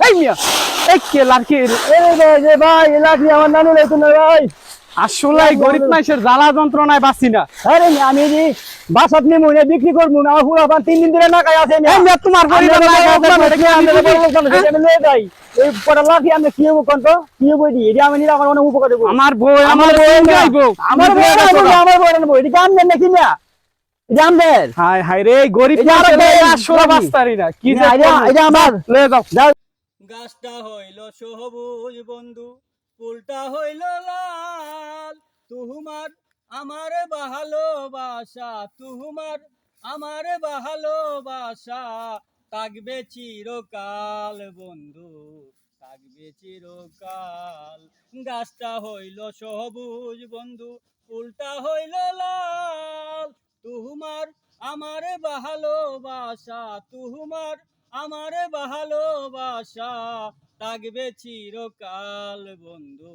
এই মিয়া এই কে লাঠি ভাই লাঠি আমার নানু লেতো না ভাই। আসলে গরিব মানুষের জ্বালা যন্ত্রণায় বাঁচি না। আরে আমি যে বাসাত নিয়ে মনে বিক্রি করবো না, আমার পুরো 3 দিন ধরে না খাই আছে। এই মিয়া তোমার পরিবার না যাই এই পড়া লাঠি আমি কি হবো কোন তো কি হবো এটি আমি নিলে আমার অনেক উপকার দেবো। আমার বউ আমার বউ গাইবো আমার বউ আমার বউ নেবো, এটি কামদের নাকি না জামদের। হায় হায় রে গরিব এই যে আরেক মানুষের ভাই, আসলে লাঠি। বাঁচতারি না কি যে এটা আমার লয়ে যাও। গাছটা হইল সবুজ বন্ধু, ফুলটা হইল লাল, তুহুমার আমার ভালোবাসা, তুহুমার আমার ভালোবাসা থাকবে চিরকাল বন্ধু, থাকবে চিরকাল। গাছটা হইল সবুজ বন্ধু, ফুলটা হইল লাল, তুহুমার আমার ভালোবাসা, তুহুমার আমার ভালোবাসা থাকবে চিরকাল বন্ধু।